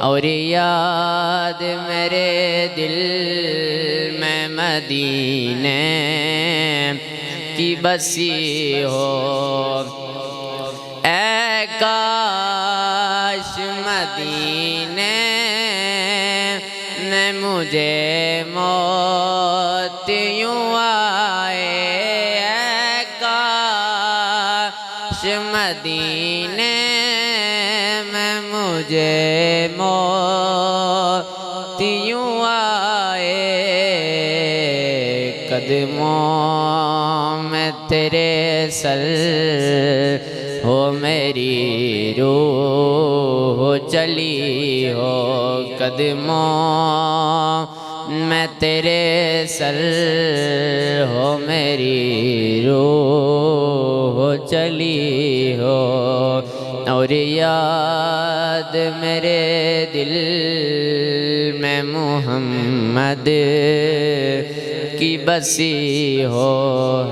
और याद मेरे दिल में मदीने की बसी हो। ऐ काश मदीने में मुझे मौत यूं आए। ऐ काश मदीने में मुझे मौत यूं आए। कदमों में तेरे सर हो मेरी रूह चली हो। कदमों में तेरे सर हो मेरी रूह चली हो। और याद मेरे दिल में मोहम्मद की बसी हो।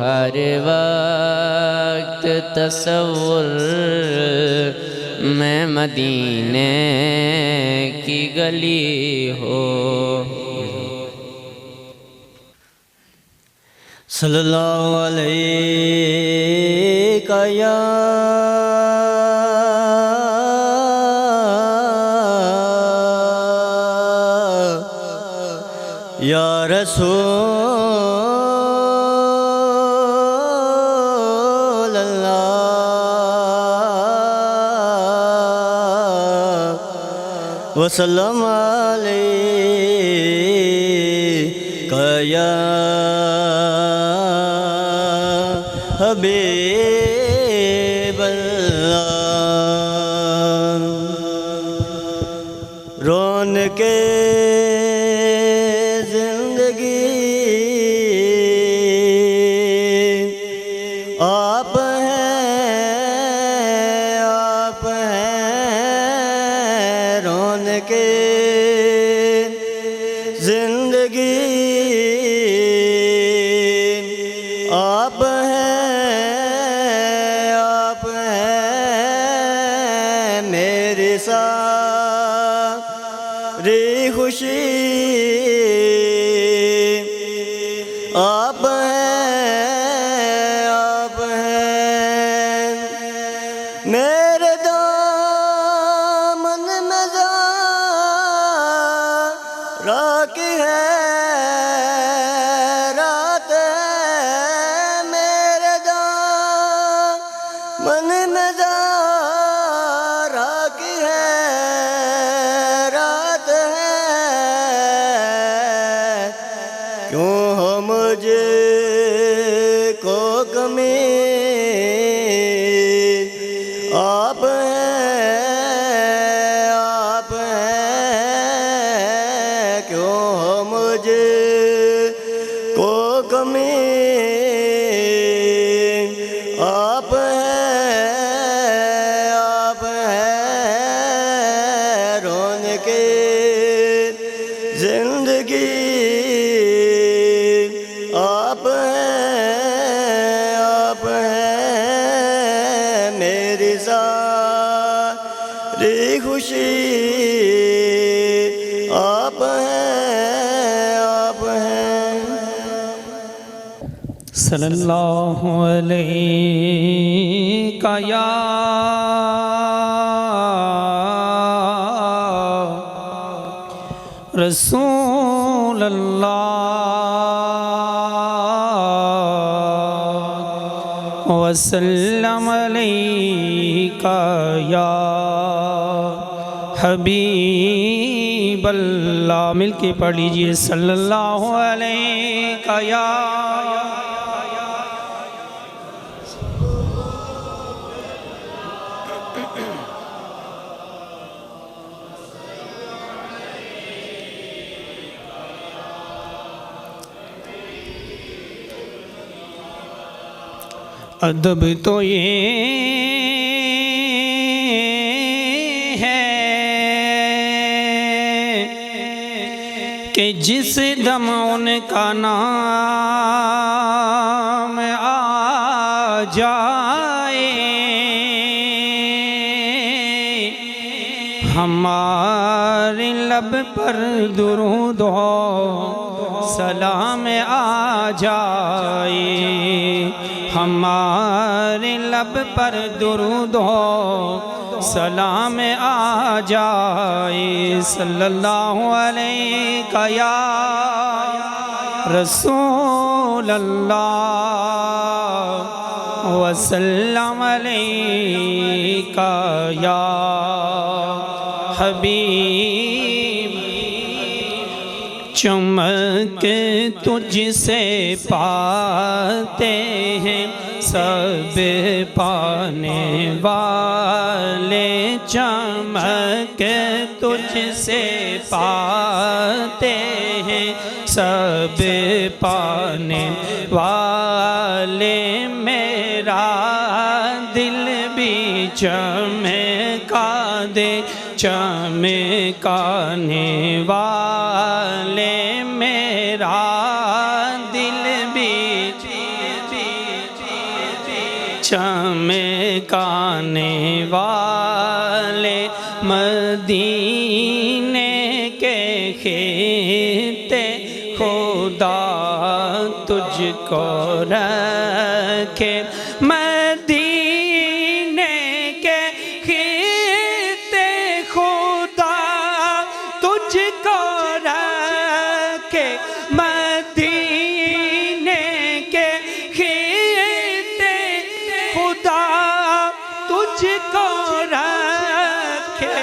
हर वक्त तसव्वुर में मदीने की गली हो। सल्लल्लाहु अलैका या रसूल अल्लाह वसल्लम अलैका या हबीब अल्लाह। रौनके आप हैं रौनके जिंदगी। आप हैं मेरी सारी खुशी। आप मेरे दामन में ज़रा की है रात है। मेरे दामन में ज़रा की है रात है। क्यों हो मुझे को कमी। आप हैं क्यों हो मुझे को कमी। आप हैं रौनके जिंदगी। आप हैं मेरी सारी खुशी। आप हैं सल्लल्लाहु अलैका या रसूल अल्लाह वसल्लम अलैका या हबीब अल्लाह। मिलके पढ़ लीजिए सल्लल्लाहु अलैका या। अदब तो ये है कि जिस दम उनका नाम आ जाए हमारे लब पर दुरूद हो सलाम आ जाए, हमारे लब पर दुरूद हो सलाम आ जाए। सल्लल्लाहु अलैहि या रसूल अल्लाह वसल्लम अलैका या हबीब। चमक तुझसे पाते हैं सब पाने वाले, चमक तुझसे पाते हैं सब पाने वाले। मेरा दिल भी चमका दे चमकाने वाले, मेरा दिल भी चमकाने वाले। मदीने के खीते खुदा तुझको रखे, मदीने के खीते खुदा तुझको रखे, मदीने के खीते खुदा तुझको रखे।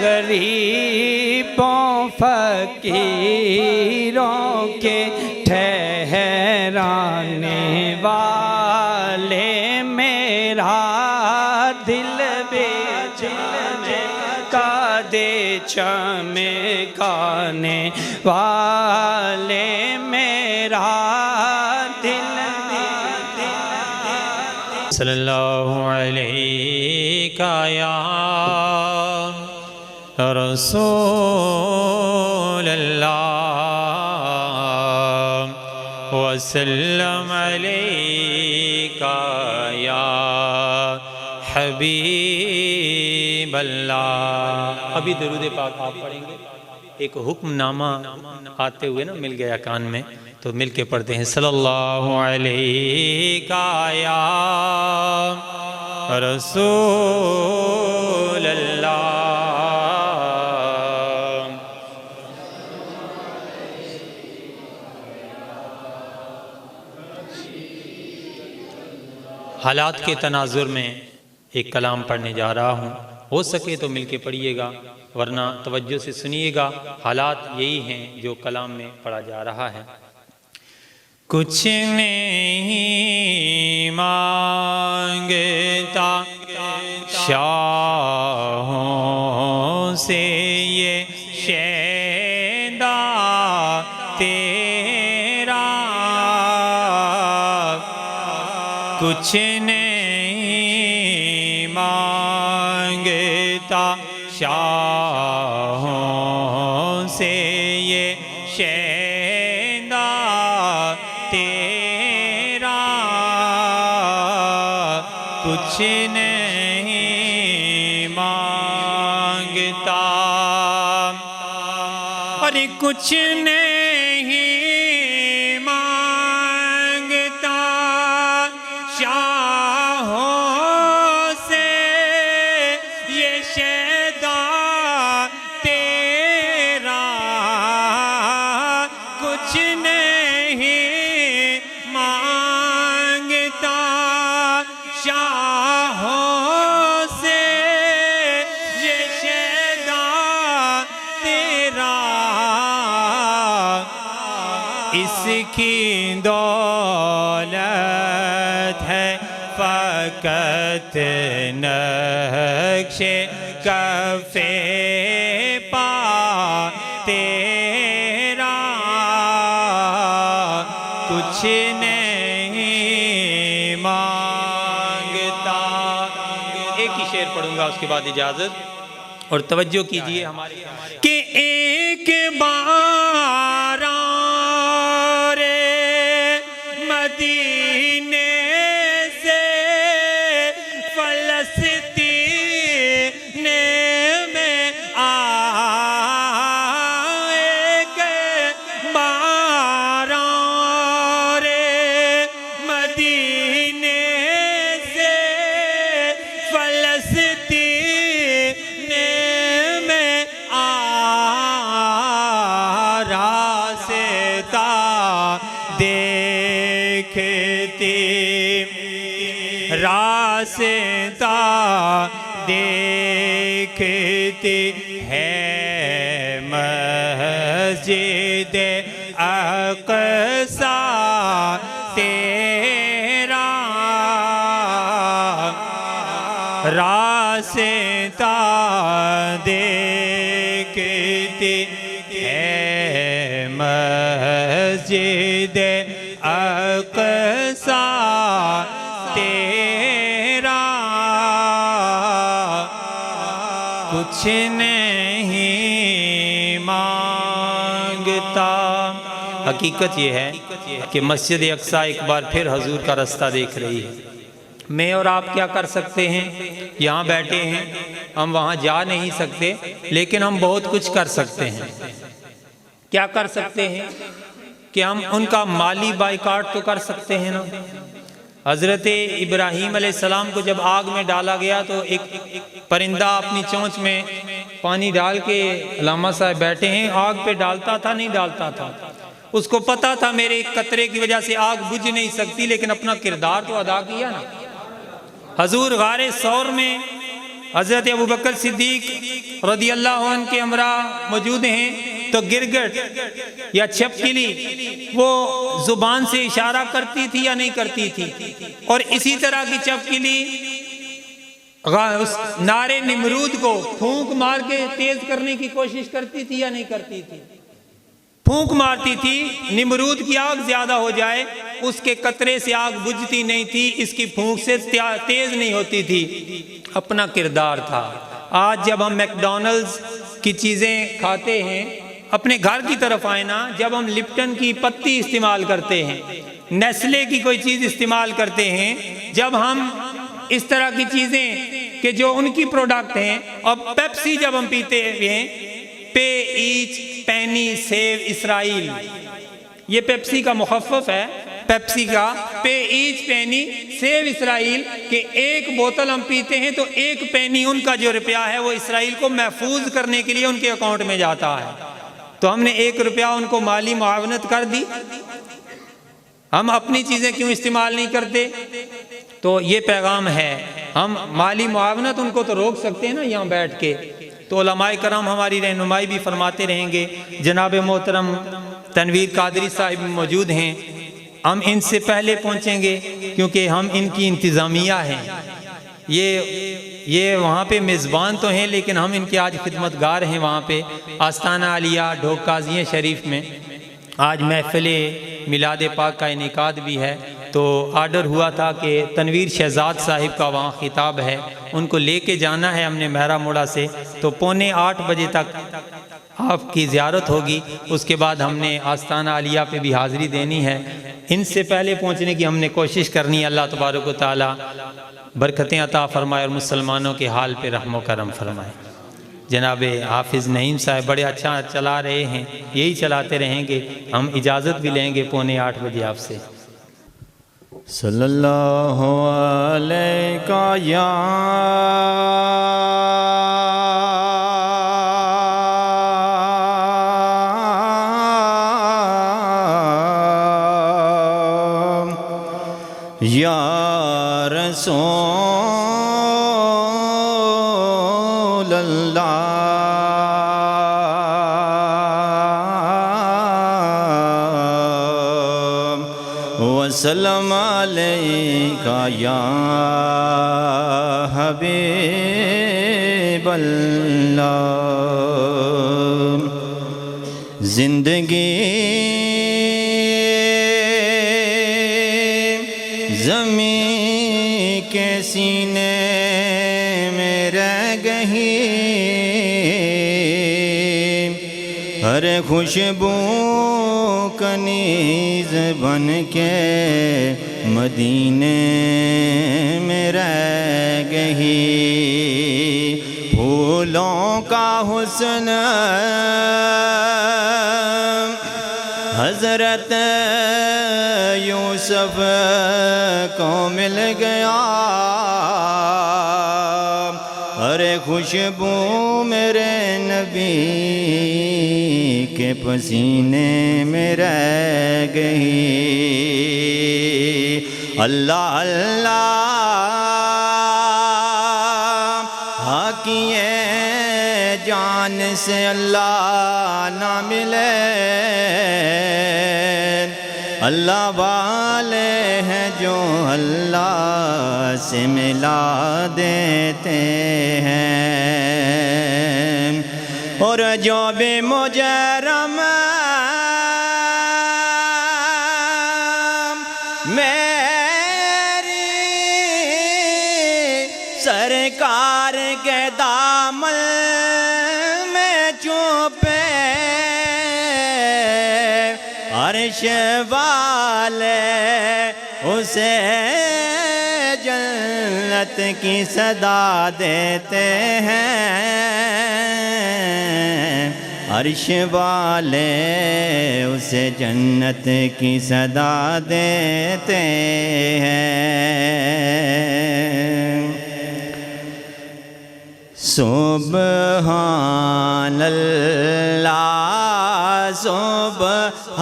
गरीबों फकीरों के ठहराने वाले, मेरा दिल बेचमका दे चमकाने वाले, मेरा दिल सल्लल्लाहु अलैहि या रसूल अल्लाह वसल्लम अलैका या हबीब अल्लाह। अभी दरूद पाक आप पढ़ेंगे, एक हुक्मनामा आते हुए ना मिल गया कान में, तो मिल के पढ़ते हैं। सल्लल्लाहु अलैहि या रसूल अल्लाह। हालात के तनाजुर में एक कलाम पढ़ने जा रहा हूँ, हो सके तो मिल के पढ़िएगा, वरना तवज्जो से सुनिएगा। हालात यही हैं जो कलाम में पढ़ा जा रहा है। कुछ नहीं मांगता शाहों से ये शैदा तेरा, कुछ नहीं मांगता शाहों से ये शैदा तेरा, कुछ नहीं मांगता। अरे कुछ नहीं मांगता शाहों से ये शैदा तेरा, कुछ नहीं मांगता शाहों से ये शैदा तेरा। इसकी दौलत है फ़क़त नक्शे कफ़े पा तेरा, कुछ नहीं मांगता। एक ही शेर पढ़ूंगा, उसके बाद इजाज़त, और तवज्जो कीजिए हमारे कि एक बार रे मदीने से फलस्तीन में आ देखती रास्ता देखती है मस्जिद अक़सा तेरा रास्ता देखती है मस्जिद अक़सा तेरा कुछ नहीं मांगता। हकीकत ये है कि मस्जिद अक़सा एक बार फिर हजूर का रास्ता देख रही है। मैं और आप क्या कर सकते हैं? यहाँ बैठे हैं, हम वहाँ जा नहीं सकते, लेकिन हम बहुत कुछ कर सकते हैं। क्या कर सकते हैं कि हम उनका माली बाइकाट तो कर सकते हैं ना। हज़रत इब्राहीम अलैहिस्सलाम को जब आग में डाला गया तो एक परिंदा अपनी चोंच में पानी डाल के अल्लामा साहब बैठे हैं, आग पे डालता था नहीं डालता था। उसको पता था मेरे एक कतरे की वजह से आग बुझ नहीं सकती, लेकिन अपना किरदार तो अदा किया ना। हजूर गारे सौर में हज़रत अबू बकर सिद्दीक रदियल्लाहु अन्हु के हमरा मौजूद हैं, तो गिरगिट या छिपकली वो जुबान से इशारा करती थी या नहीं करती थी, और इसी तरह की छिपकली उस नारे निमरूद को फूंक मार के तेज करने की कोशिश करती थी या नहीं करती थी। फूंक मारती थी, निमरूद की आग ज्यादा हो जाए, उसके कतरे से आग बुझती नहीं थी, इसकी फूंक से तेज नहीं होती थी। अपना किरदार था। आज जब हम मैकडॉनल्ड्स की चीजें खाते हैं, अपने घर की तरफ आए ना, जब हम लिप्टन की पत्ती इस्तेमाल करते हैं, नेस्ले की कोई चीज इस्तेमाल करते हैं, जब हम इस तरह की चीजें कि जो उनकी प्रोडक्ट हैं, और पेप्सी जब हम पीते हैं, पे ईच पैनी सेव इसराइल, ये पेप्सी का मुखफ़्फ़ है, पेप्सी का पे ईच पैनी सेव इसराइल, के एक बोतल हम पीते हैं तो एक पैनी उनका जो रुपया है वो इसराइल को महफूज करने के लिए उनके अकाउंट में जाता है। तो हमने 1 रुपया उनको माली मुआवनत कर दी। हम अपनी चीज़ें क्यों इस्तेमाल नहीं करते? तो ये पैगाम है, हम माली मुआवनत उनको तो रोक सकते हैं ना यहाँ बैठ के। तो उलमाए करम हमारी रहनुमाई भी फरमाते रहेंगे। जनाब मोहतरम तनवीर कादरी साहिब मौजूद हैं, हम इनसे पहले पहुँचेंगे क्योंकि हम इनकी इंतज़ामिया हैं। ये वहाँ पे मेज़बान तो हैं, लेकिन हम इनके आज खिदमतगार हैं। वहाँ पे आस्ताना आलिया ढोक काज़िया शरीफ में आज महफ़िल मिलाद पाक का इनेकाद भी है। तो आर्डर हुआ था कि तनवीर शहजाद साहिब का वहाँ खिताब है, उनको लेके जाना है हमने महरा मोड़ा से। तो 7:45 बजे तक आपकी ज़ियारत होगी। उसके बाद हमने आस्ताना आलिया पे भी हाज़िरी देनी है। इनसे पहले पहुँचने की हमने कोशिश करनी है। अल्लाह तबारक व तआला बरकतें अता फरमाए और मुसलमानों के हाल पे रहम करम फरमाए। जनाब हाफिज़ नईम साहब बड़े अच्छा चला रहे हैं, यही चलाते रहेंगे। हम इजाज़त भी लेंगे 7:45 बजे आपसे। सल्लल्लाहु अलैका या रसूल अल्लाह वसल्लम अलैका या हबीब अल्लाह। जिंदगी ज़मीं के सीने में रह गई, हर खुशबू कनीज़ बन के मदीने में रह गई। फूलों का हुस्न हज़रत यूसुफ को मिल गया, अरे खुशबू मेरे नबी के पसीने में रह गई। अल्लाह अल्लाह हाकिए जान से अल्लाह ना मिले। अल्लाह वाले हैं जो अल्लाह से मिला देते हैं। और जो भी मुजरम मेरी सरकार के दामन में छुपे, अर्श वाले उसे जन्नत की सदा देते हैं। अर्श वाले उसे जन्नत की सदा देते हैं। सुब्हानल्लाह सुब्हानल्लाह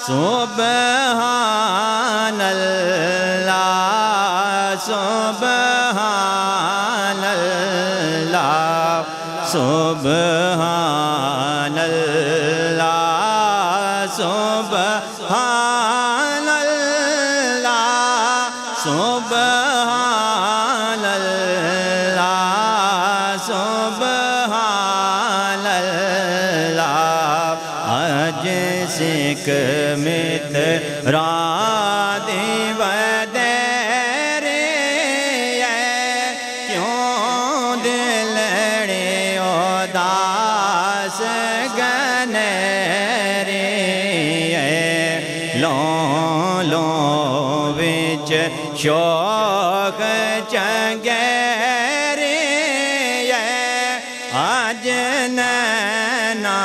सुब्हानल्लाह सुब्हानल्लाह सुब्हानल्लाह सुब्हानल्लाह सुब्हानल्लाह सुब्हानल्लाह। आज सिख मित्रा दिव दे रे क्यों दिलड़े उदास गने रे। लो लो विच शोक चंगे रे आज नैना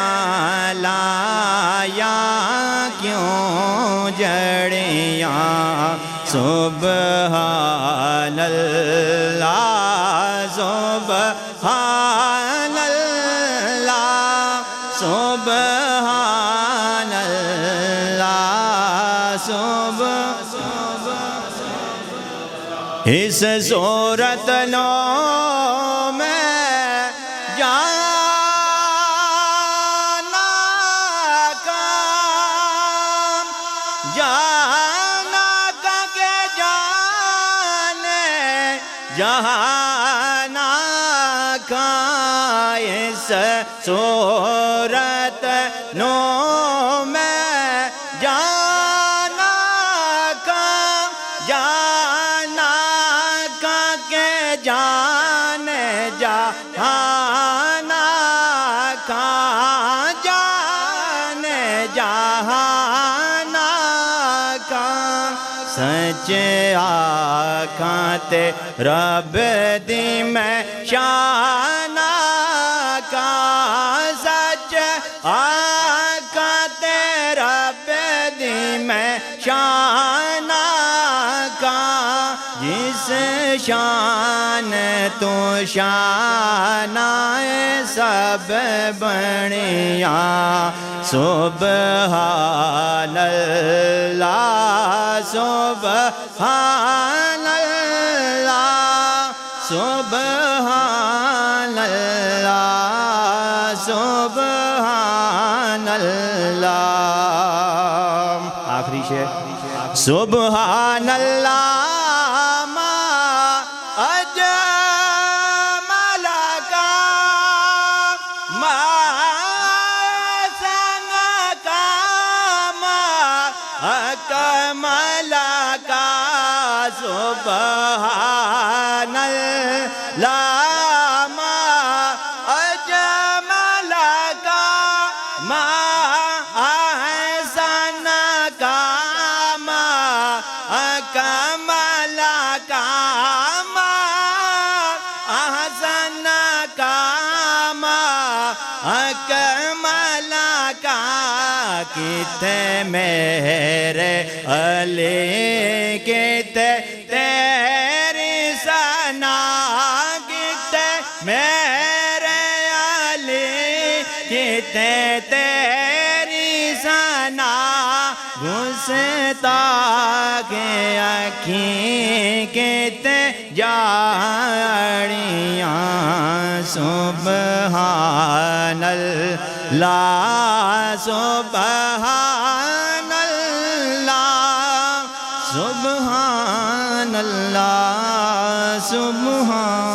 लाया क्यों जड़ियाँ। सुब्हानल्लाह सुब्हानल्लाह सुब्हानल्लाह सुब्हानल्लाह। इस सूरत नो में जाना का के जाने जहाना का। इस सूरत नो में जाना का के जाने जहाना का जाने जहाना का। सच आखाते रब दी मैं शाना का। सच आखाते रब दी मैं शाना का। जिस शान तो शानाए सब बनिया। सुब्हानल्लाह सुब्हानल्लाह सुब्हानल्लाह सुब्हानल्लाह। आखिरी शेर सुब्हानल्लाह कमला का। सुब्हानल्लाह मा अजमला का मा अहसन का मा कमला का मा अहसन का मा कमला का। किते मेरे अली किते तेरी सना। किते मेरे तेरी सना गुस्ताखे अखीं किते जाड़ियाँ सुबहानल्लाह सुबहानल्लाह सुबहानल्लाह सुबहानल्लाह।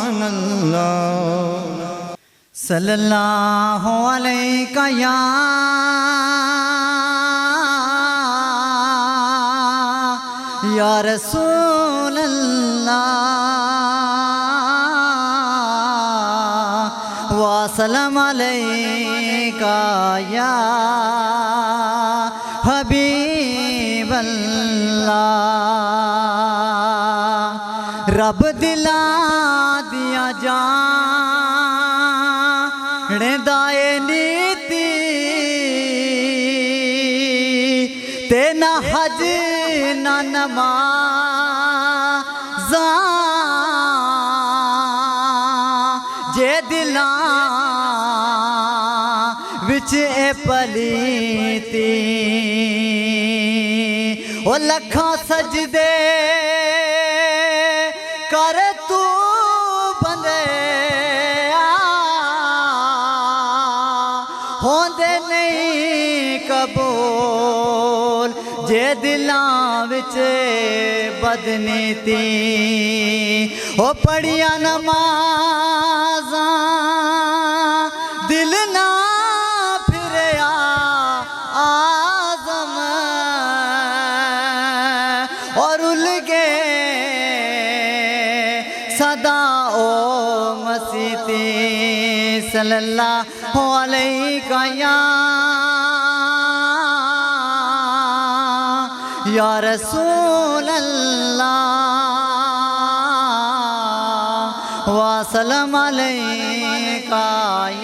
सल्लल्लाहु अलैका या रसूल अल्लाह वसल्लम अलैका या हबीब अल्लाह। रब दिला दिया जान दाए नीति ते ना हज ना नमाज़ा जे दिलां विच ए पलीती ओ लखां सजदे कर तू बंदे होंदे नहीं कबूल जे दिलां विच बदनीती ओ पढ़िया नमाज़ां दिल ना फिरया आज़म और उलगे सदा ओ मसीती। सल्लल्लाहु अलैका या रसूल अल्लाह वसल्लम अलैका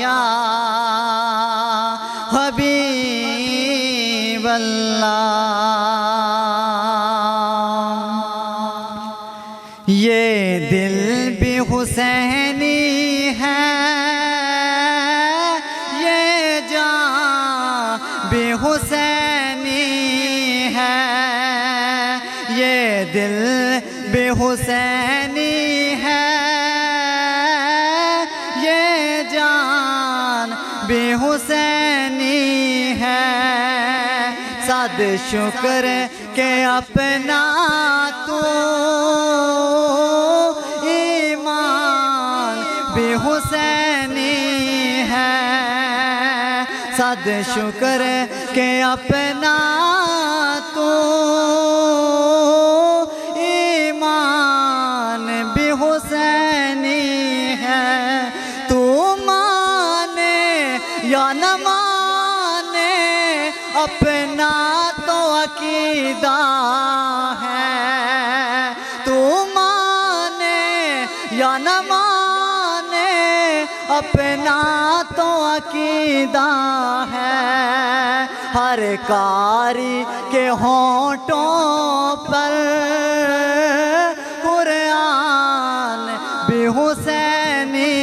या हबीब अल्लाह। ये दिल भी हुसैनी है, ये जान भी हुसैनी है, ये दिल भी हुसैनी है, ये जान भी हुसैनी है। सद शुक्र के अपना तू ईमान भी हुसैनी है। सद शुक्र के अपना तू ईमान भी हुसैनी है। तू माने या न माने अपना तो अकीदा है। तू माने या न माने अपना तो अकीदा है। हर कारी के होंठों पर कुरान भी हुसैनी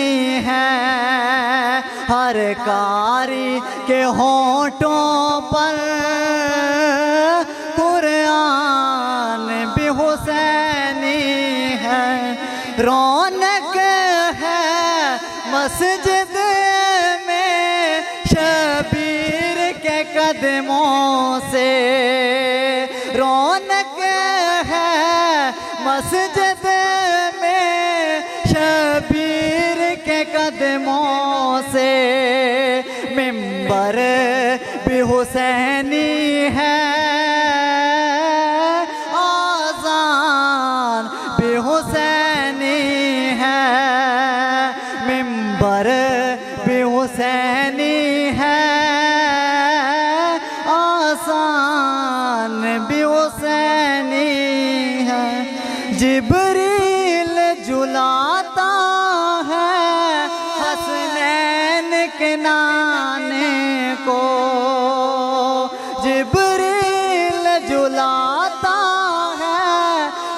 है। हर कारी के होंठों पर कुरान भी हुसैनी है। रौनक है मस्जिद में शबीर के कदमों से। रौनक है मस्जिद में शबीर के कदमों से। मिंबर भी हुसैनी है, आज़ान भी हुसैनी है। मिंबर भी हुसैनी है, आसान भी हुसैनी है। जिब्रील जुलाता है हसनैन के नाने को। जिब्रील जुलाता है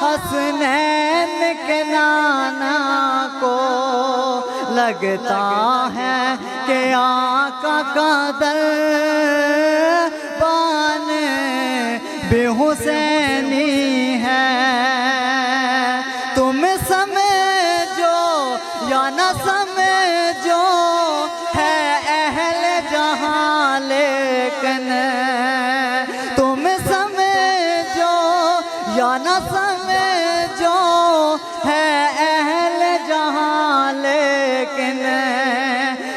हसनैन के नाना को। लगता है कि आका का दर पान बेहुसैनी है। तुम समझो या न समझो है अहल जहां, लेकिन तुम समझो या न समझो है अहल जहां, लेकिन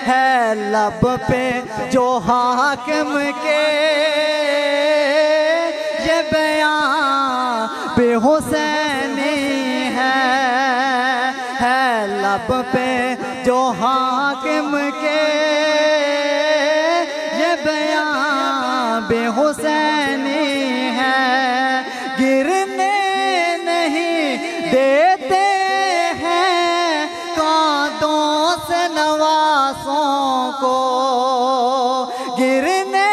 है लब पे जो हाकिम के ये बयां बेहुसैनी है लब पे जो हाकिम के ये बयां बेहुसैनी है। गिरने नहीं देते हैं कांधों से नवासों को, गिरने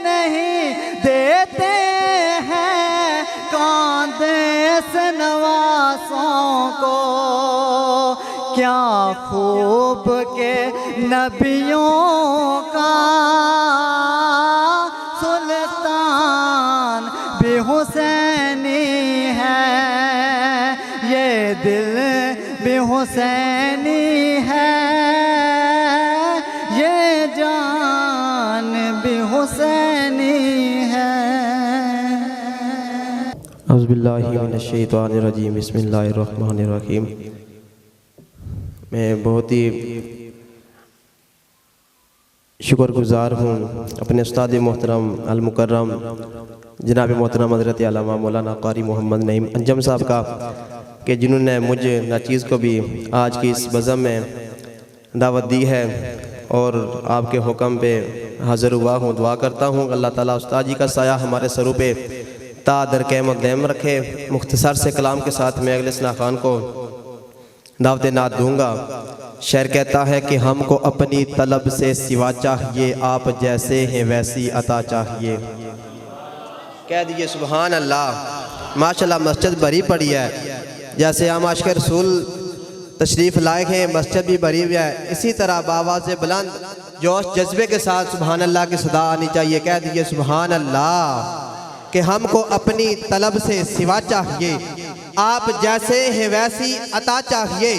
नहीं देते हैं कांधे से नवासों को। क्या खूब के नबियों का सुल्तान बेहुसैनी है, ये दिल बेहुसैनी है, ये जान बेहुसैनी है। औज़ुबिल्लाहि मिनश्शैतानिर्रजीम, बिस्मिल्लाहिर्रहमानिर्रहीम। मैं बहुत ही शुक्रगुज़ार हूँ अपने उस्ताद मोहतरम अल मुकर्रम जनाब मोहतरम हज़रत अल्लामा मौलाना क़ारी मोहम्मद नईम अंजम साहब का, कि जिन्होंने मुझे नाचीज़ को भी आज की इस बज़म में दावत दी है और आपके हुक्म पे हाज़िर हुआ हूँ। दुआ करता हूँ अल्लाह ताला उस्ताद जी का साया हमारे सरों पे ता दर क़यामत दायम रखे। मुख्तसर से कलाम के साथ मैं अगले सना खान को दावत नात दूँगा। शेर कहता है कि हमको अपनी तलब से सिवा चाहिए, आप जैसे हैं वैसी अता चाहिए। कह दीजिए सुभान अल्लाह। माशाल्लाह मस्जिद भरी पड़ी है, जैसे हम आशिक़ रसूल तशरीफ़ लाए हैं, मस्जिद भी भरी हुई है। इसी तरह बावाज़ बुलंद जोश जज्बे के साथ सुभान अल्लाह की सदा आनी चाहिए। कह दीजिए सुभान अल्लाह। कि हमको अपनी तलब से सिवा चाहिए, आप जैसे हैं वैसी अता चाहिए।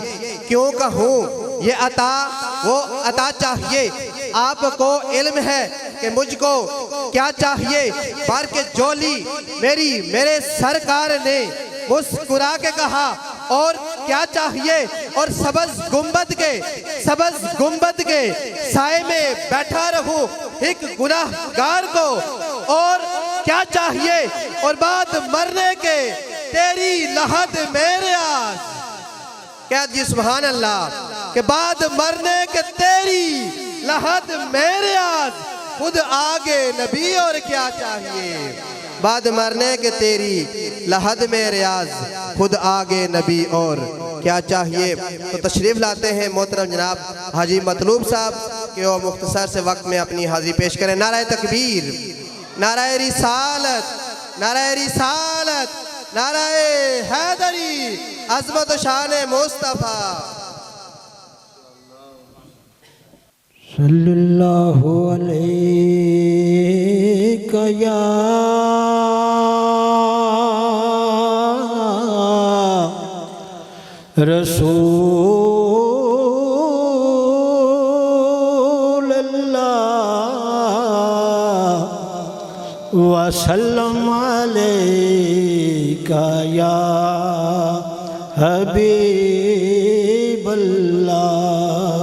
क्यों कहूँ ये अता वो अता चाहिए, आपको इल्म है कि मुझको क्या चाहिए। बार के जोली मेरे सरकार ने मुस्कुरा के कहा और क्या चाहिए, और सबज गुंबद के साए में बैठा रहूं एक गुनाहगार को, और क्या चाहिए, और बाद मरने के तेरी लहद मेरे आस। क्या जी सुभान अल्लाह। के बाद मरने के तेरी लहद मेरे आस, खुद आगे नबी और क्या चाहिए। बाद मरने के तेरी लहद में रियाज, खुद आगे नबी और क्या चाहिए। तो तशरीफ़ लाते हैं मोहतरम जनाब हाजी मतलूब साहब कि वो मुख्तसर से वक्त में अपनी हाज़िरी पेश करें। नाराए तकबीर, नाराए रिसालत, नाराए रिसालत, नाराए हैदरी, अज़मत शान मुस्तफ़ा। सल्लल्लाहु अलैहि या रसूल अल्लाह वसल्लम अलैका या हबीब अल्लाह।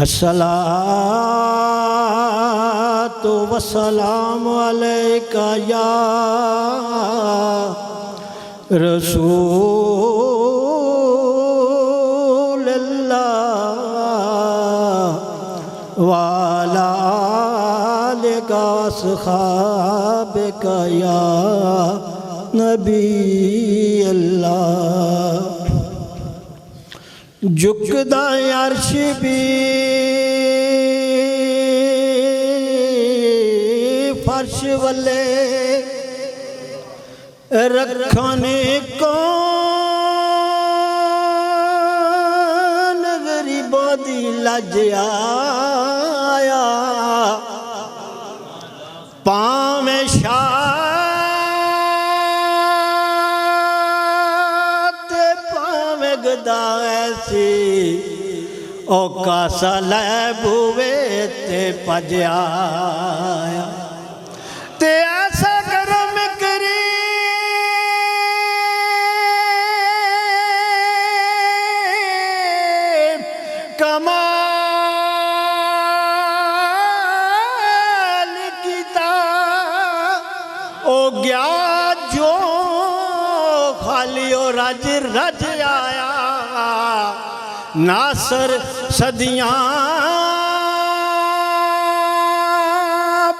अस्सलातु वस्सलाम अलैका या रसूल अल्लाह वाला आलिका अस्हाबिका या नबी अल्लाह। झुकदा अर्श भी फर्श वले रखने कौन गरीब कदी लज आया पावें शाह ते पावें गदा ऐसी ओ कासा लै बुवे ते भज आया ते ऐसा करम करी कमाल कीता ओ गया जो खाली ओ रज रज आया नासर सदियां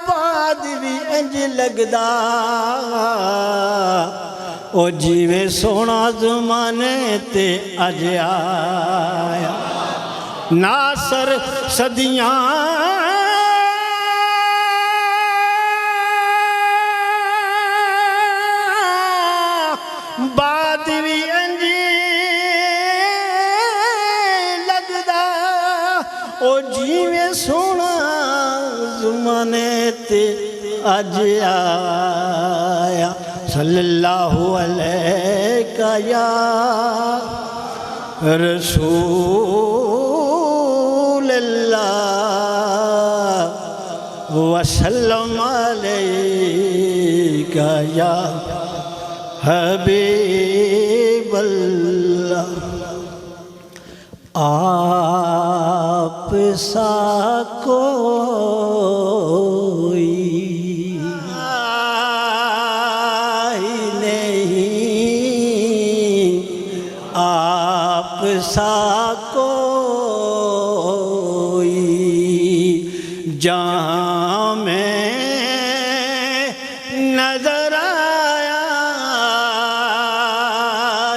बाद भी इंज लगदा ओ जीवे सोना ज़माने ते अज आया नासर सदियां बाद भी इंज लगदा ओ जीवे सोना ज़माने ते अज आया सल्लल्लाहु अलैका या रसूल अल्लाह वसल्लम अलैका या हबीब अल्लाह आप सा कोई नहीं आप सा कोई जहाँ में नजर आया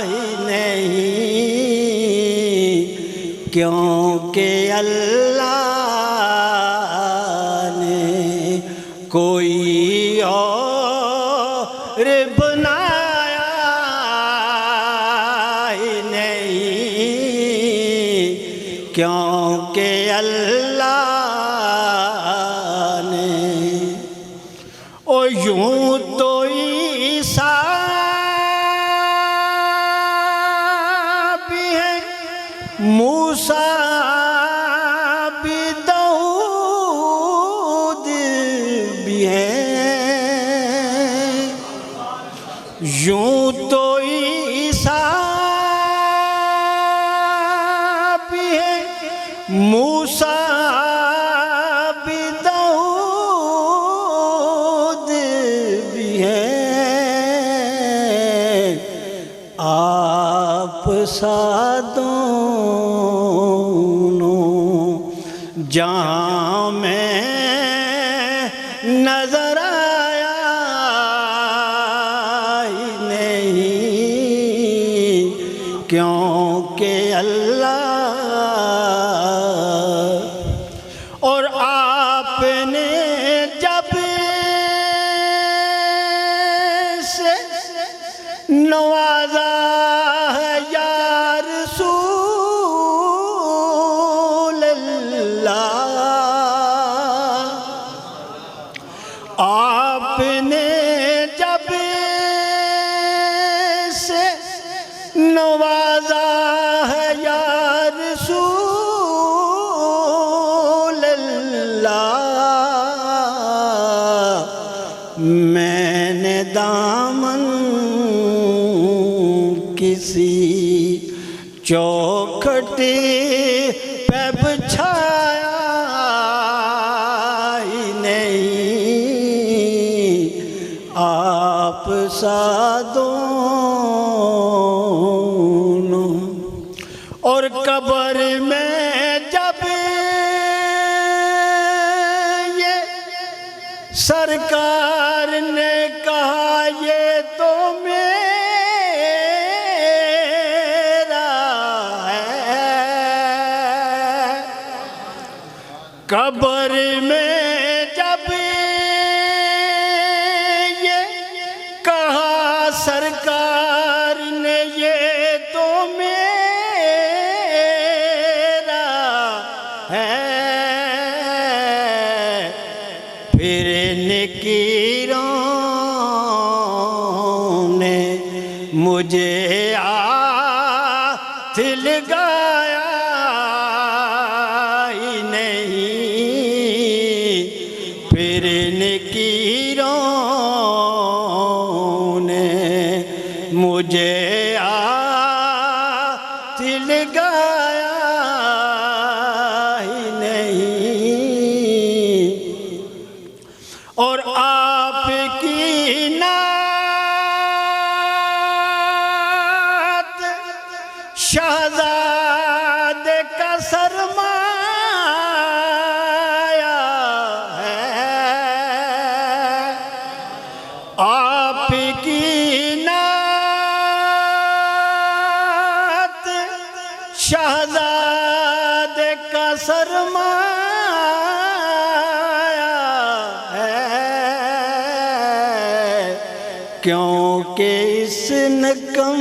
ही नहीं क्योंकि अल्लाह ने कोई और बनाया ही नहीं क्योंकि अल्लाह ने ओ यूं तो ईसा भी है मूसा भी दाऊद भी है यूं तो ईसा भी है मूसा भी दाऊद भी है आप सा दोनों जहाँ में नजर आया ही नहीं क्योंकि अल्लाह और आपने जब से नवाजा है या रसूल अल्लाह आपने जब से नवाजा है या रसूल अल्लाह मैंने दामन किसी चौखटे पे बिछाया ही नहीं आप सा दोनों और कब्र में जब ये सरकार ने कहा ये तो मेरा है कब्र में जब ये कहा सरकार ने ये तो मेरा है, फिर निकीरों ने मुझे हाथ लगाया ही नहीं, फिर निकीरों ने मुझे हाथ लगाया ही नहीं। और आपकी नात शहजादे का सरमाया है, आपकी नात शहजादे का सरमाया है, क्योंकि इस नकम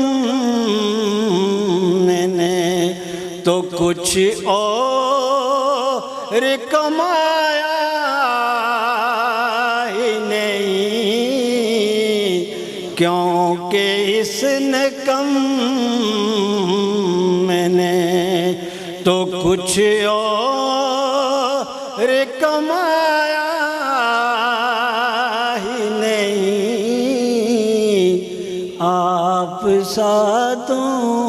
ने तो कुछ और कमाया ही नहीं, क्योंकि इस नकम ने तो कुछ और कमाया ही नहीं। आप साधों